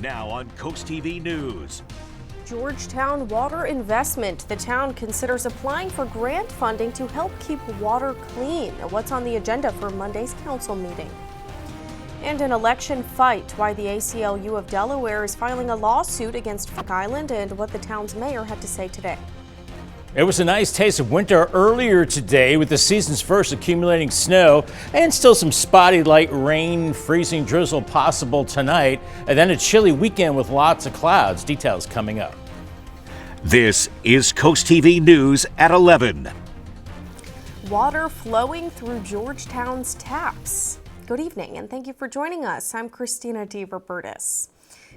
Now on CoastTV News. Georgetown water investment. The town considers applying for grant funding to help keep water clean. What's on the agenda for Monday's council meeting? And an election fight. Why the ACLU of Delaware is filing a lawsuit against Fenwick Island and what the town's mayor had to say today. It was a nice taste of winter earlier today with the season's first accumulating snow and still some spotty light rain, freezing drizzle possible tonight, and then a chilly weekend with lots of clouds. Details coming up. This is CoastTV News at 11. Water flowing through Georgetown's taps. Good evening and thank you for joining us. I'm Christina DeRobertis.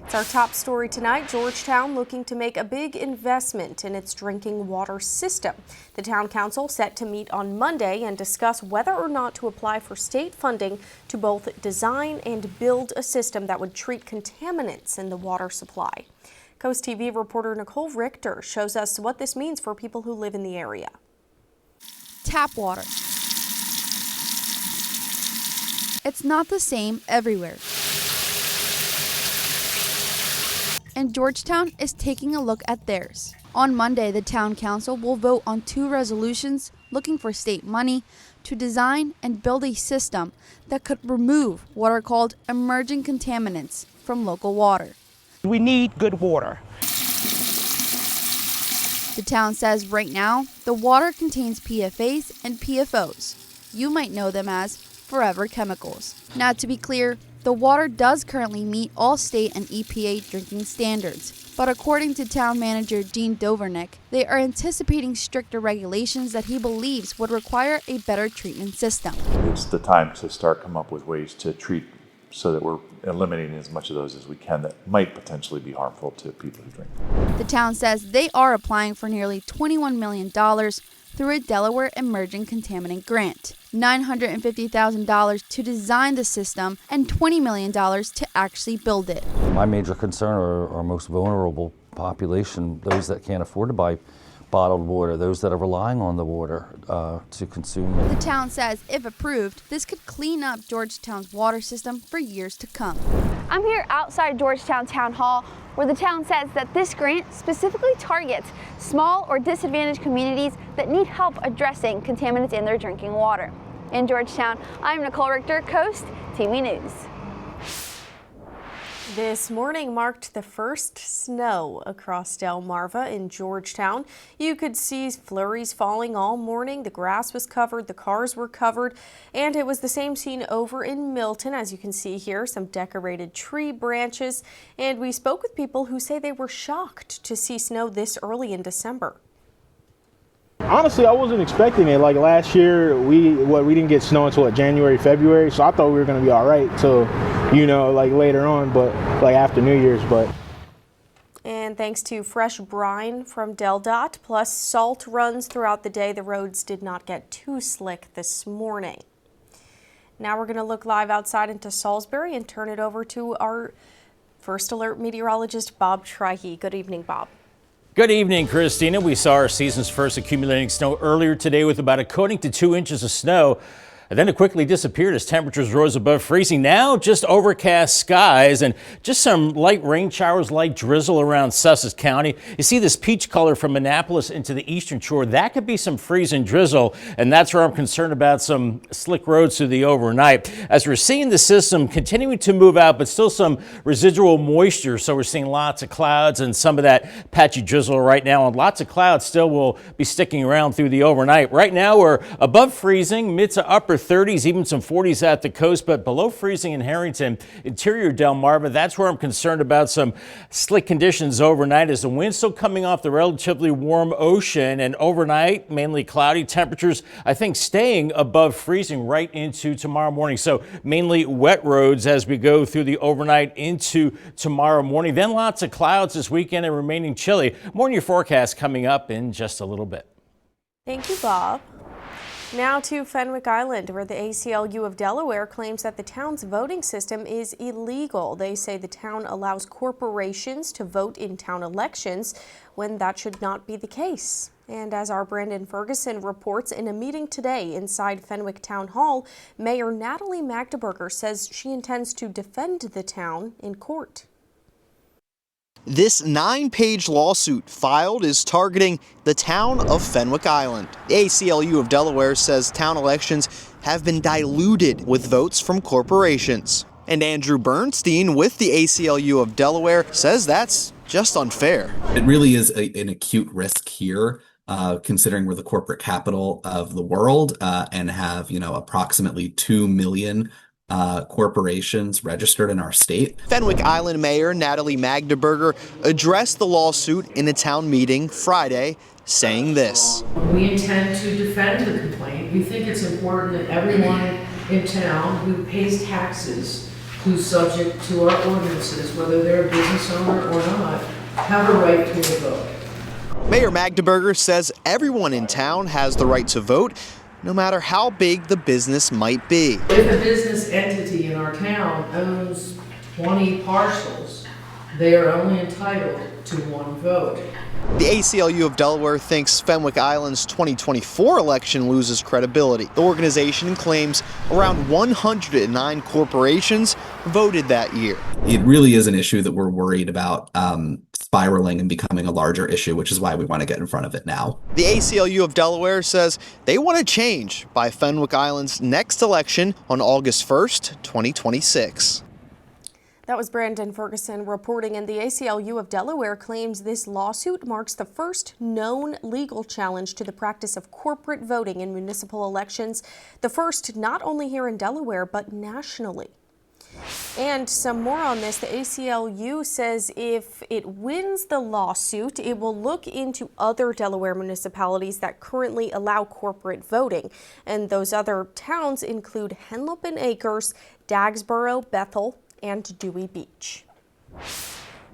It's our top story tonight. Georgetown looking to make a big investment in its drinking water system. The town council set to meet on Monday and discuss whether or not to apply for state funding to both design and build a system that would treat contaminants in the water supply. Coast TV reporter Nicole Richter shows us what this means for people who live in the area. Tap water. It's not the same everywhere. And Georgetown is taking a look at theirs. On Monday, the town council will vote on 2 resolutions looking for state money to design and build a system that could remove what are called emerging contaminants from local water. We need good water. The town says right now, the water contains PFAs and PFOs. You might know them as forever chemicals. Now, to be clear, the water does currently meet all state and EPA drinking standards, but according to town manager Dean Dovernick, they are anticipating stricter regulations that he believes would require a better treatment system. It's the time to start come up with ways to treat so that we're eliminating as much of those as we can that might potentially be harmful to people who drink. The town says they are applying for nearly $21 million through a Delaware Emerging Contaminant Grant, $950,000 to design the system, and $20 million to actually build it. My major concern are our most vulnerable population, those that can't afford to buy bottled water, those that are relying on the water to consume it. The town says, if approved, this could clean up Georgetown's water system for years to come. I'm here outside Georgetown Town Hall, where the town says that this grant specifically targets small or disadvantaged communities that need help addressing contaminants in their drinking water. In Georgetown, I'm Nicole Richter, Coast TV News. This morning marked the first snow across Delmarva in Georgetown. You could see flurries falling all morning. The grass was covered, the cars were covered, and it was the same scene over in Milton. As you can see here, some decorated tree branches. And we spoke with people who say they were shocked to see snow this early in December. Honestly, I wasn't expecting it. Like last year, we didn't get snow until January, February, so I thought we were going to be all right till, like later on, but like after New Year's. But and thanks to fresh brine from DelDOT, plus salt runs throughout the day, the roads did not get too slick this morning. Now we're going to look live outside into Salisbury and turn it over to our First Alert meteorologist, Bob Trihey. Good evening, Bob. Good evening, Christina. We saw our season's first accumulating snow earlier today with about a coating to 2 inches of snow. And then it quickly disappeared as temperatures rose above freezing. Now just overcast skies and just some light rain showers, light drizzle around Sussex County. You see this peach color from Annapolis into the eastern shore. That could be some freezing drizzle, and that's where I'm concerned about some slick roads through the overnight. As we're seeing the system continuing to move out, but still some residual moisture. So we're seeing lots of clouds and some of that patchy drizzle right now. And lots of clouds still will be sticking around through the overnight. Right now we're above freezing, mid to upper 30s, even some 40s at the coast, but below freezing in Harrington, interior Delmarva. That's where I'm concerned about some slick conditions overnight as the wind's still coming off the relatively warm ocean, and overnight mainly cloudy, temperatures I think staying above freezing right into tomorrow morning. So mainly wet roads as we go through the overnight into tomorrow morning. Then lots of clouds this weekend and remaining chilly. More on your forecast coming up in just a little bit. Thank you, Bob. Now to Fenwick Island, where the ACLU of Delaware claims that the town's voting system is illegal. They say the town allows corporations to vote in town elections when that should not be the case. And as our Brandon Ferguson reports, in a meeting today inside Fenwick Town Hall, Mayor Natalie Magdeburger says she intends to defend the town in court. This 9-page lawsuit filed is targeting the town of Fenwick Island. The ACLU of Delaware says town elections have been diluted with votes from corporations. And Andrew Bernstein with the ACLU of Delaware says that's just unfair. It really is an acute risk here, considering we're the corporate capital of the world and have, approximately 2 million corporations registered in our state. Fenwick Island Mayor Natalie Magdeburger addressed the lawsuit in a town meeting Friday, saying this. We intend to defend the complaint. We think it's important that everyone in town who pays taxes, who's subject to our ordinances, whether they're a business owner or not, have a right to a vote. Mayor Magdeburger says everyone in town has the right to vote, no matter how big the business might be. If a business entity in our town owns 20 parcels, they are only entitled to 1 vote. The ACLU of Delaware thinks Fenwick Island's 2024 election loses credibility. The organization claims around 109 corporations voted that year. It really is an issue that we're worried about spiraling and becoming a larger issue, which is why we want to get in front of it now. The ACLU of Delaware says they want to change by Fenwick Island's next election on August 1st, 2026. That was Brandon Ferguson reporting, and the ACLU of Delaware claims this lawsuit marks the first known legal challenge to the practice of corporate voting in municipal elections, the first not only here in Delaware, but nationally. And some more on this, the ACLU says if it wins the lawsuit, it will look into other Delaware municipalities that currently allow corporate voting. And those other towns include Henlopen Acres, Dagsboro, Bethel, and Dewey Beach.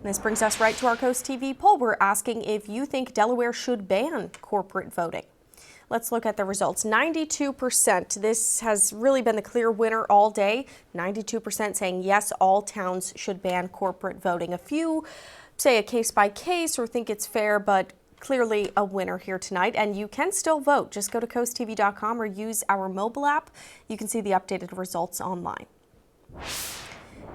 This brings us right to our Coast TV poll. We're asking if you think Delaware should ban corporate voting. Let's look at the results. 92%. This has really been the clear winner all day. 92% saying yes, all towns should ban corporate voting. A few say a case by case or think it's fair, but clearly a winner here tonight. And you can still vote. Just go to coasttv.com or use our mobile app. You can see the updated results online.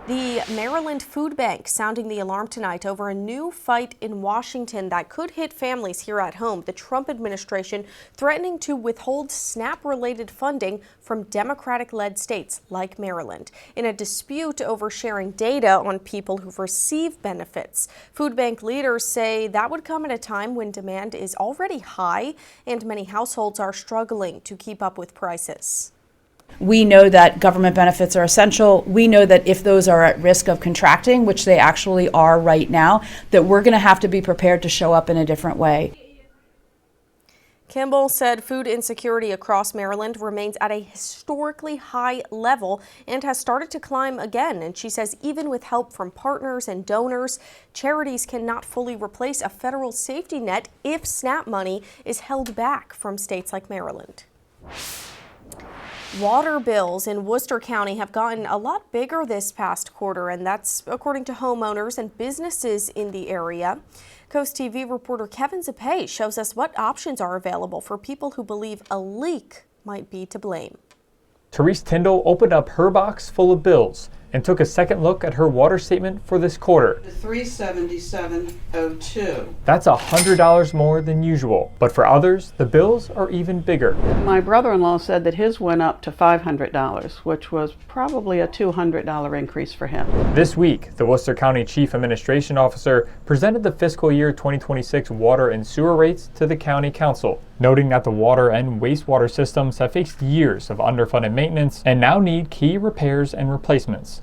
The Maryland Food Bank sounding the alarm tonight over a new fight in Washington that could hit families here at home. The Trump administration threatening to withhold SNAP-related funding from Democratic-led states like Maryland in a dispute over sharing data on people who've received benefits. Food bank leaders say that would come at a time when demand is already high and many households are struggling to keep up with prices. We know that government benefits are essential. We know that if those are at risk of contracting, which they actually are right now, that we're going to have to be prepared to show up in a different way. Kimball said food insecurity across Maryland remains at a historically high level and has started to climb again. And she says even with help from partners and donors, charities cannot fully replace a federal safety net if SNAP money is held back from states like Maryland. Water bills in Worcester County have gotten a lot bigger this past quarter, and that's according to homeowners and businesses in the area. Coast TV reporter Kevin Zappé shows us what options are available for people who believe a leak might be to blame. Therese Tyndall opened up her box full of bills and took a second look at her water statement for this quarter. $377.02. That's $100 more than usual, but for others, the bills are even bigger. My brother-in-law said that his went up to $500, which was probably a $200 increase for him. This week, the Worcester County Chief Administration Officer presented the fiscal year 2026 water and sewer rates to the County Council, noting that the water and wastewater systems have faced years of underfunded maintenance and now need key repairs and replacements.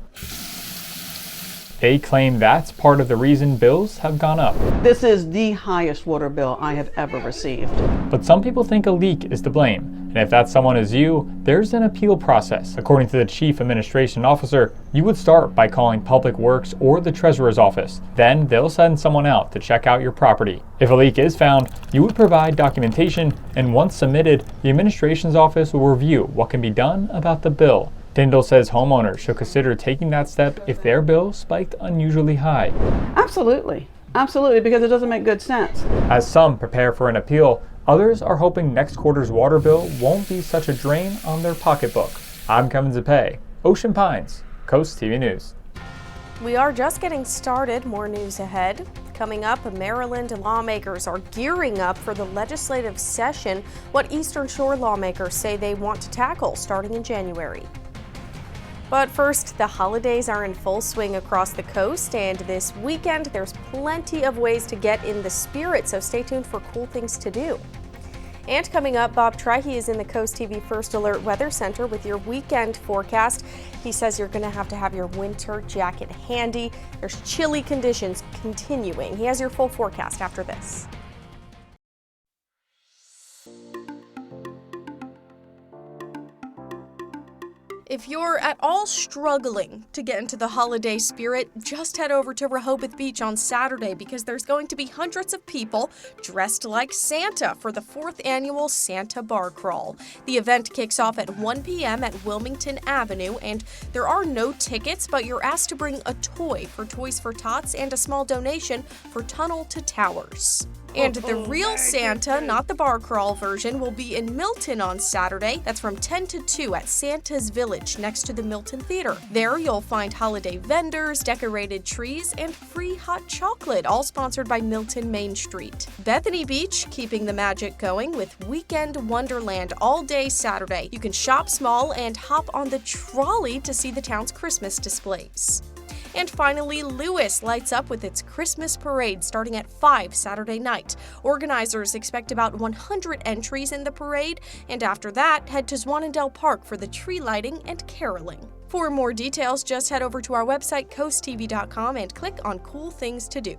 They claim that's part of the reason bills have gone up. This is the highest water bill I have ever received. But some people think a leak is to blame. And if that someone is you, there's an appeal process. According to the Chief Administration Officer, you would start by calling Public Works or the Treasurer's Office. Then they'll send someone out to check out your property. If a leak is found, you would provide documentation, and once submitted, the Administration's Office will review what can be done about the bill. Tyndall says homeowners should consider taking that step if their bill spiked unusually high. Absolutely. Absolutely, because it doesn't make good sense. As some prepare for an appeal, others are hoping next quarter's water bill won't be such a drain on their pocketbook. I'm Kevin Zappé, Ocean Pines, Coast TV News. We are just getting started. More news ahead. Coming up, Maryland lawmakers are gearing up for the legislative session. What Eastern Shore lawmakers say they want to tackle starting in January. But first, the holidays are in full swing across the coast, and this weekend there's plenty of ways to get in the spirit, so stay tuned for cool things to do. And coming up, Bob Trihey is in the CoastTV First Alert Weather Center with your weekend forecast. He says you're going to have your winter jacket handy. There's chilly conditions continuing. He has your full forecast after this. If you're at all struggling to get into the holiday spirit, just head over to Rehoboth Beach on Saturday because there's going to be hundreds of people dressed like Santa for the 4th annual Santa Bar Crawl. The event kicks off at 1 p.m. at Wilmington Avenue, and there are no tickets, but you're asked to bring a toy for Toys for Tots and a small donation for Tunnel to Towers. And the real Santa, not the bar crawl version, will be in Milton on Saturday. That's from 10 to 2 at Santa's Village next to the Milton Theater. There you'll find holiday vendors, decorated trees, and free hot chocolate, all sponsored by Milton Main Street. Bethany Beach keeping the magic going with Weekend Wonderland all day Saturday. You can shop small and hop on the trolley to see the town's Christmas displays. And finally, Lewis lights up with its Christmas parade starting at 5 Saturday night. Organizers expect about 100 entries in the parade, and after that, head to Zwannendale Park for the tree lighting and caroling. For more details, just head over to our website, coasttv.com, and click on Cool Things to Do.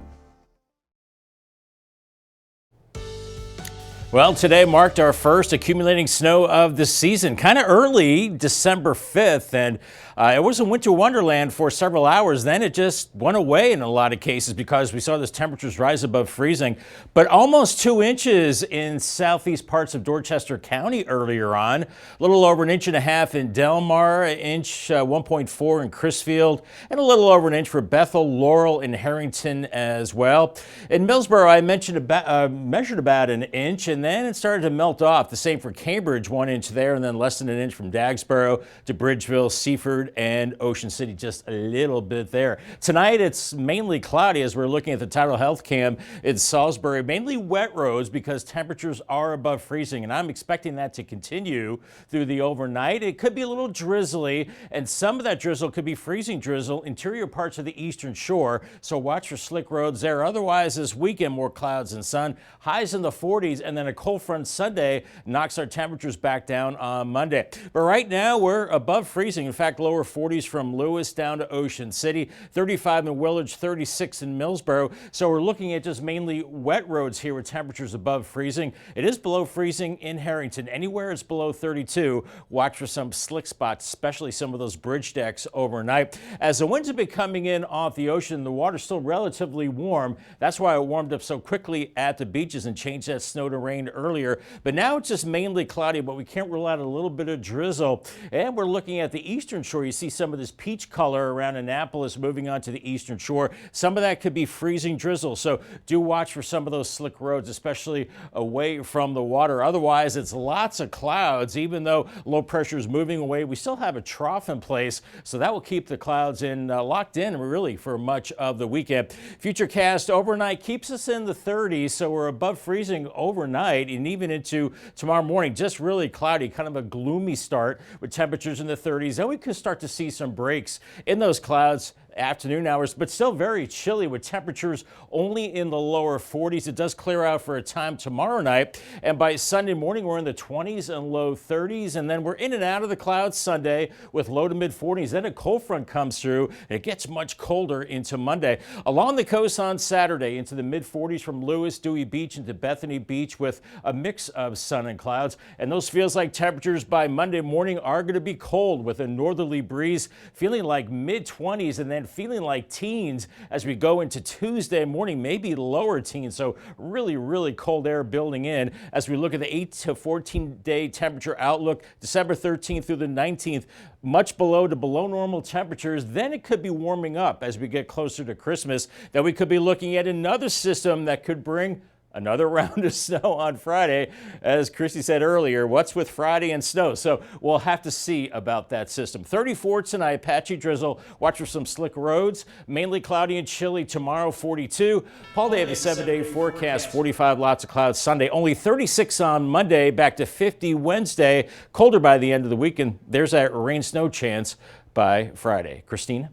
Well, today marked our first accumulating snow of the season, kind of early, December 5th, and it was a winter wonderland for several hours. Then it just went away in a lot of cases because we saw those temperatures rise above freezing. But almost 2 inches in southeast parts of Dorchester County earlier on, a little over 1.5 inches in Delmar, 1.4 in Crisfield, and a little over 1 inch for Bethel, Laurel, and Harrington as well. In Millsboro, I measured about 1 inch, and then it started to melt off. The same for Cambridge, 1 inch there, and then less than 1 inch from Dagsboro to Bridgeville, Seaford, and Ocean City, just a little bit there. Tonight, it's mainly cloudy as we're looking at the Tidal Health Cam in Salisbury. Mainly wet roads because temperatures are above freezing, and I'm expecting that to continue through the overnight. It could be a little drizzly, and some of that drizzle could be freezing drizzle interior parts of the eastern shore, so watch for slick roads there. Otherwise, this weekend, more clouds and sun, highs in the 40s, and then a cold front Sunday knocks our temperatures back down on Monday. But right now, we're above freezing. In fact, lower 40s from Lewis down to Ocean City, 35 in Willage, 36 in Millsboro. So we're looking at just mainly wet roads here with temperatures above freezing. It is below freezing in Harrington. Anywhere it's below 32, watch for some slick spots, especially some of those bridge decks overnight. As the winds have been coming in off the ocean, the water's still relatively warm. That's why it warmed up so quickly at the beaches and changed that snow to rain earlier. But now it's just mainly cloudy, but we can't rule out a little bit of drizzle. And we're looking at the eastern shore. You see some of this peach color around Annapolis moving on to the eastern shore. Some of that could be freezing drizzle, so do watch for some of those slick roads, especially away from the water. Otherwise, it's lots of clouds. Even though low pressure is moving away, we still have a trough in place, so that will keep the clouds locked in really for much of the weekend. Futurecast overnight keeps us in the 30s, so we're above freezing overnight and even into tomorrow morning. Just really cloudy, kind of a gloomy start with temperatures in the 30s. Then we could start to see some breaks in those clouds afternoon hours, but still very chilly with temperatures only in the lower 40s. It does clear out for a time tomorrow night, and by Sunday morning we're in the 20s and low 30s, and then we're in and out of the clouds Sunday with low to mid 40s. Then a cold front comes through and it gets much colder into Monday. Along the coast on Saturday into the mid 40s from Lewis, Dewey Beach into Bethany Beach with a mix of sun and clouds, and those feels like temperatures by Monday morning are going to be cold with a northerly breeze, feeling like mid 20s and then feeling like teens as we go into Tuesday morning, maybe lower teens. So really cold air building in as we look at the 8 to 14 day temperature outlook. December 13th through the 19th, much below to below normal temperatures. Then it could be warming up as we get closer to Christmas. Then we could be looking at another system that could bring another round of snow on Friday. As Christy said earlier, what's with Friday and snow? So we'll have to see about that system. 34 tonight, patchy drizzle. Watch for some slick roads. Mainly cloudy and chilly tomorrow, 42. Paul, they have a 7-day forecast, 45, lots of clouds Sunday. Only 36 on Monday, back to 50 Wednesday. Colder by the end of the week, and there's that rain snow chance by Friday. Christina?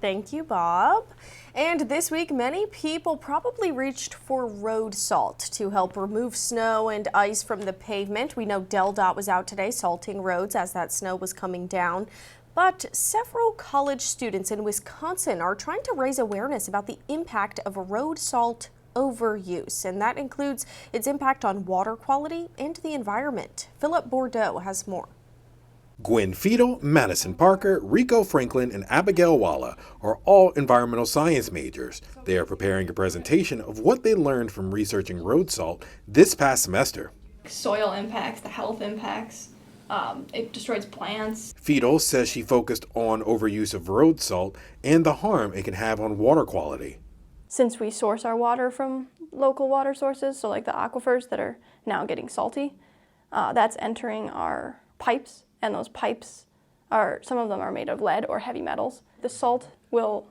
Thank you, Bob. And this week, many people probably reached for road salt to help remove snow and ice from the pavement. We know DelDOT was out today salting roads as that snow was coming down. But several college students in Wisconsin are trying to raise awareness about the impact of road salt overuse, and that includes its impact on water quality and the environment. Philip Bordeaux has more. Gwen Fiedel, Madison Parker, Rico Franklin, and Abigail Walla are all environmental science majors. They are preparing a presentation of what they learned from researching road salt this past semester. Soil impacts, the health impacts, it destroys plants. Fiedel says she focused on overuse of road salt and the harm it can have on water quality. Since we source our water from local water sources, so like the aquifers that are now getting salty, that's entering our pipes. And those pipes some of them are made of lead or heavy metals. The salt will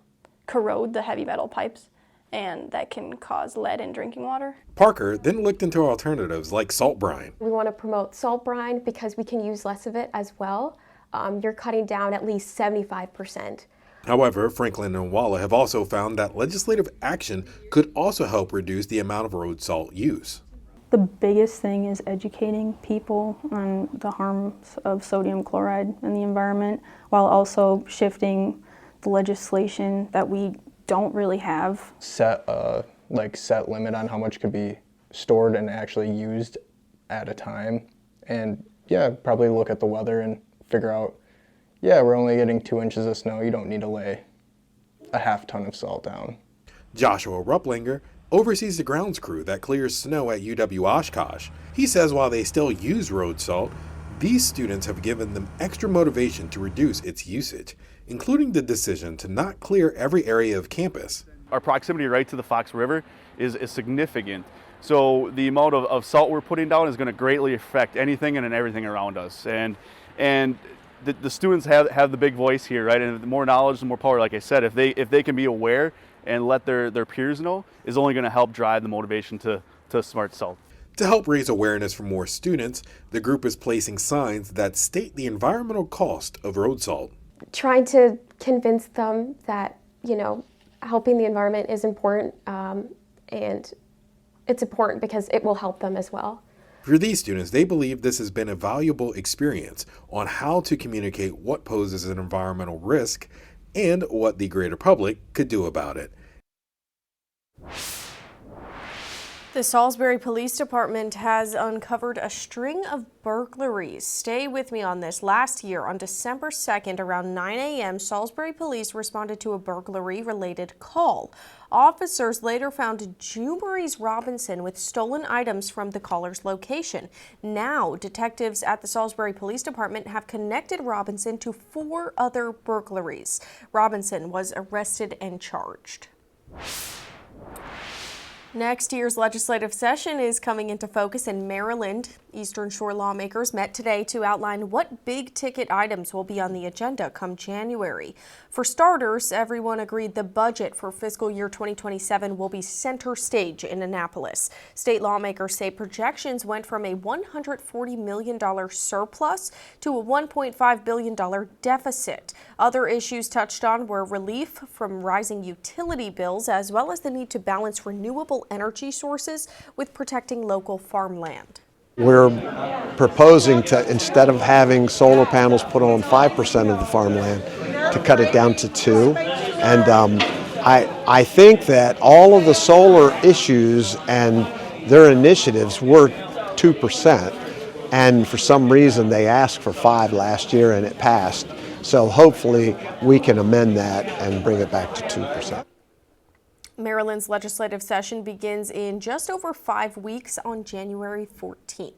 corrode the heavy metal pipes, and that can cause lead in drinking water. Parker then looked into alternatives like salt brine. We want to promote salt brine because we can use less of it as well. You're cutting down at least 75%. However, Franklin and Walla have also found that legislative action could also help reduce the amount of road salt use. The biggest thing is educating people on the harms of sodium chloride in the environment, while also shifting the legislation that we don't really have. Set a set limit on how much could be stored and actually used at a time. And yeah, probably look at the weather and figure out, yeah, we're only getting 2 inches of snow. You don't need to lay a half ton of salt down. Joshua Rupplinger oversees the grounds crew that clears snow at UW Oshkosh. He says while they still use road salt, these students have given them extra motivation to reduce its usage, including the decision to not clear every area of campus. Our proximity right to the Fox River is significant. So the amount of salt we're putting down is going to greatly affect anything and everything around us. And the students have the big voice here, right? And the more knowledge, the more power, like I said. If they can be aware and let their peers know, is only going to help drive the motivation to smart salt. To help raise awareness for more students, the group is placing signs that state the environmental cost of road salt. Trying to convince them that, helping the environment is important, and it's important because it will help them as well. For these students, they believe this has been a valuable experience on how to communicate what poses an environmental risk and what the greater public could do about it. The Salisbury Police Department has uncovered a string of burglaries. Stay with me on this. Last year, on December 2nd, around 9 a.m., Salisbury police responded to a burglary-related call. Officers later found Jumaries Robinson with stolen items from the caller's location. Now, detectives at the Salisbury Police Department have connected Robinson to 4 other burglaries. Robinson was arrested and charged. Next year's legislative session is coming into focus in Maryland. Eastern Shore lawmakers met today to outline what big-ticket items will be on the agenda come January. For starters, everyone agreed the budget for fiscal year 2027 will be center stage in Annapolis. State lawmakers say projections went from a $140 million surplus to a $1.5 billion deficit. Other issues touched on were relief from rising utility bills, as well as the need to balance renewable energy sources with protecting local farmland. We're proposing to, instead of having solar panels put on 5% of the farmland, to cut it down to 2%. And I think that all of the solar issues and their initiatives were 2%. And for some reason they asked for 5% last year and it passed. So hopefully we can amend that and bring it back to 2%. Maryland's legislative session begins in just over 5 weeks on January 14th.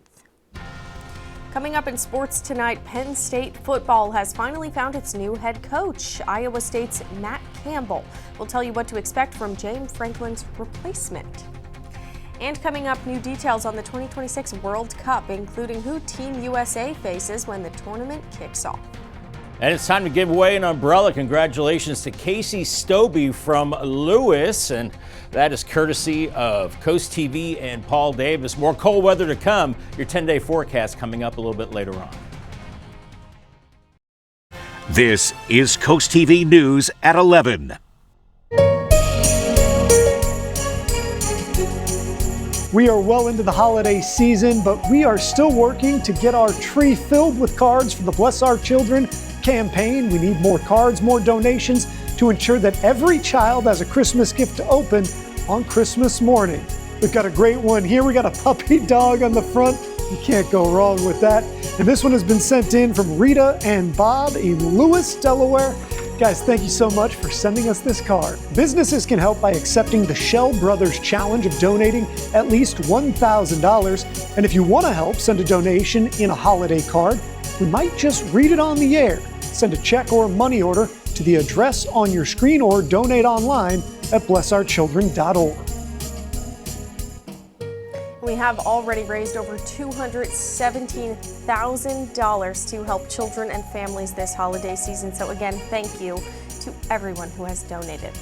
Coming up in sports tonight, Penn State football has finally found its new head coach. Iowa State's Matt Campbell will tell you what to expect from James Franklin's replacement. And coming up, new details on the 2026 World Cup, including who Team USA faces when the tournament kicks off. And it's time to give away an umbrella. Congratulations to Casey Stobie from Lewis. And that is courtesy of CoastTV and Paul Davis. More cold weather to come. Your 10-day forecast coming up a little bit later on. This is CoastTV News at 11. We are well into the holiday season, but we are still working to get our tree filled with cards for the Bless Our Children campaign. We need more cards, more donations to ensure that every child has a Christmas gift to open on Christmas morning. We've got a great one here. We got a puppy dog on the front. You can't go wrong with that. And this one has been sent in from Rita and Bob in Lewis, Delaware. Guys, thank you so much for sending us this card. Businesses can help by accepting the Shell Brothers Challenge of donating at least $1,000. And if you want to help send a donation in a holiday card, we might just read it on the air. Send a check or money order to the address on your screen or donate online at blessourchildren.org. We have already raised over $217,000 to help children and families this holiday season. So again, thank you to everyone who has donated.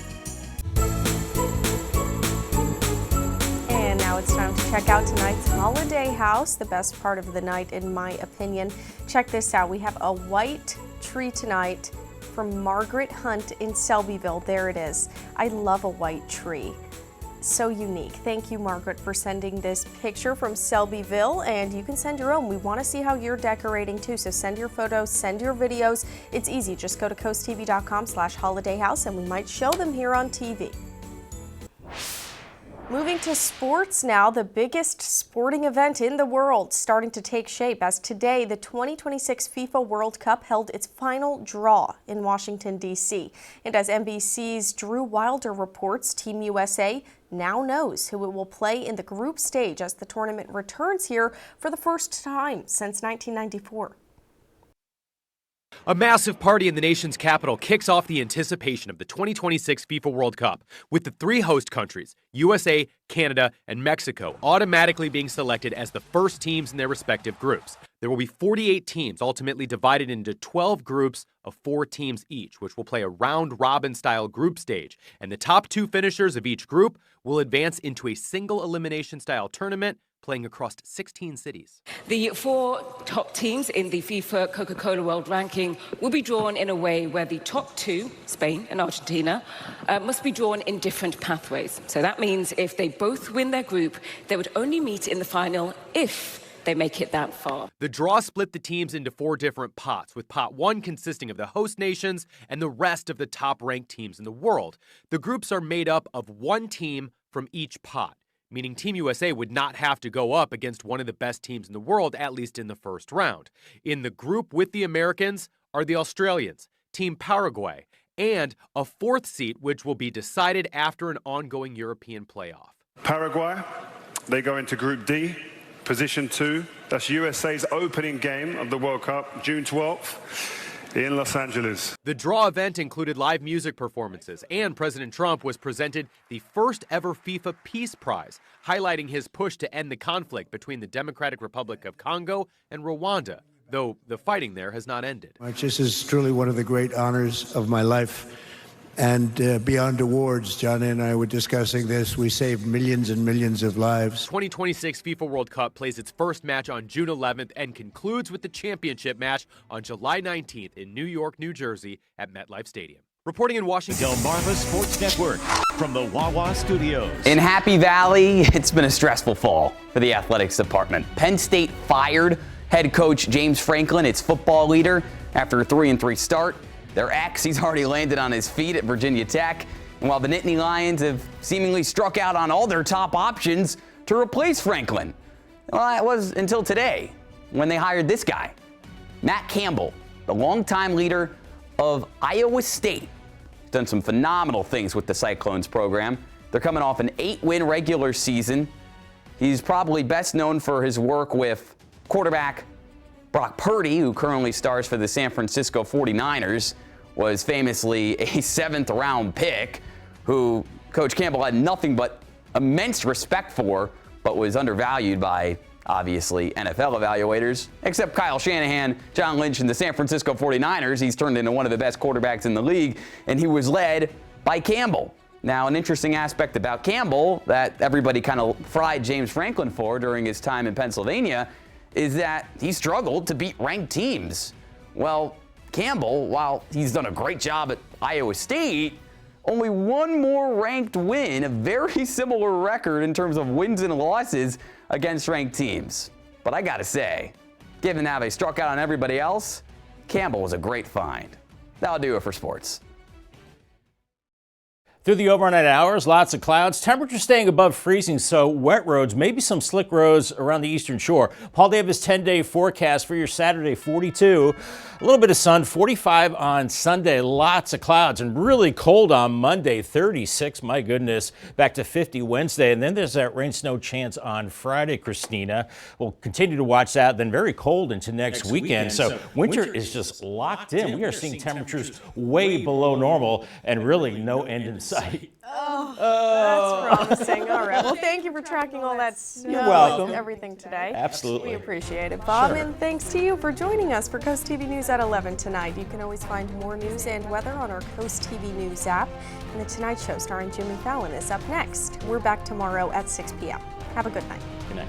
And now it's time to check out tonight's Holiday House, the best part of the night in my opinion. Check this out. We have a white tree tonight from Margaret Hunt in Selbyville. There it is. I love a white tree. So unique. Thank you, Margaret, for sending this picture from Selbyville, and you can send your own. We want to see how you're decorating too, so send your photos, send your videos. It's easy. Just go to coasttv.com/holidayhouse and we might show them here on TV. Moving to sports now, the biggest sporting event in the world starting to take shape as today the 2026 FIFA World Cup held its final draw in Washington, D.C. And as NBC's Drew Wilder reports, Team USA now knows who it will play in the group stage as the tournament returns here for the first time since 1994. A massive party in the nation's capital kicks off the anticipation of the 2026 FIFA World Cup, with the three host countries, USA, Canada, and Mexico, automatically being selected as the first teams in their respective groups. There will be 48 teams, ultimately divided into 12 groups of 4 teams each, which will play a round-robin-style group stage, and the top 2 finishers of each group will advance into a single-elimination-style tournament playing across 16 cities. The 4 top teams in the FIFA Coca-Cola World Ranking will be drawn in a way where the top 2, Spain and Argentina, must be drawn in different pathways. So that means if they both win their group, they would only meet in the final if they make it that far. The draw split the teams into 4 different pots, with pot 1 consisting of the host nations and the rest of the top-ranked teams in the world. The groups are made up of 1 team from each pot, meaning Team USA would not have to go up against one of the best teams in the world, at least in the first round. In the group with the Americans are the Australians, Team Paraguay, and a 4th seat which will be decided after an ongoing European playoff. Paraguay, they go into Group D, position 2. That's USA's opening game of the World Cup, June 12th. In Los Angeles. The draw event included live music performances, and President Trump was presented the first ever FIFA Peace Prize, highlighting his push to end the conflict between the Democratic Republic of Congo and Rwanda, though the fighting there has not ended. This is truly one of the great honors of my life. And beyond awards, John and I were discussing this, we saved millions and millions of lives. 2026 FIFA World Cup plays its first match on June 11th and concludes with the championship match on July 19th in New York, New Jersey at MetLife Stadium. Reporting in Washington, Delmarva Sports Network from the Wawa Studios. In Happy Valley, it's been a stressful fall for the athletics department. Penn State fired head coach James Franklin, its football leader, after a 3-3 start. Their ex, he's already landed on his feet at Virginia Tech. And while the Nittany Lions have seemingly struck out on all their top options to replace Franklin. Well, that was until today, when they hired this guy, Matt Campbell, the longtime leader of Iowa State. He's done some phenomenal things with the Cyclones program. They're coming off an 8-win regular season. He's probably best known for his work with quarterback Brock Purdy, who currently stars for the San Francisco 49ers, was famously a 7th-round pick who Coach Campbell had nothing but immense respect for but was undervalued by, obviously, NFL evaluators, except Kyle Shanahan, John Lynch, and the San Francisco 49ers. He's turned into one of the best quarterbacks in the league, and he was led by Campbell. Now, an interesting aspect about Campbell that everybody kind of fried James Franklin for during his time in Pennsylvania is that he struggled to beat ranked teams. Well, Campbell, while he's done a great job at Iowa State, only one more ranked win, a very similar record in terms of wins and losses against ranked teams. But I gotta say, given how they struck out on everybody else, Campbell was a great find. That'll do it for sports. Through the overnight hours, lots of clouds, temperatures staying above freezing, so wet roads, maybe some slick roads around the eastern shore. Paul Davis 10-day forecast for your Saturday, 42. A little bit of sun, 45 on Sunday, lots of clouds, and really cold on Monday, 36, my goodness, back to 50 Wednesday. And then there's that rain snow chance on Friday, Christina. We'll continue to watch that, then very cold into next weekend. So winter is just locked in. We are seeing temperatures way below normal and really no end in sight. That's promising. All right. Well, thank you for tracking all that snow. You're welcome. And everything today. Absolutely. We appreciate it, Bob. Sure. And thanks to you for joining us for Coast TV News at 11 tonight. You can always find more news and weather on our Coast TV News app. And The Tonight Show starring Jimmy Fallon is up next. We're back tomorrow at 6 p.m. Have a good night. Good night.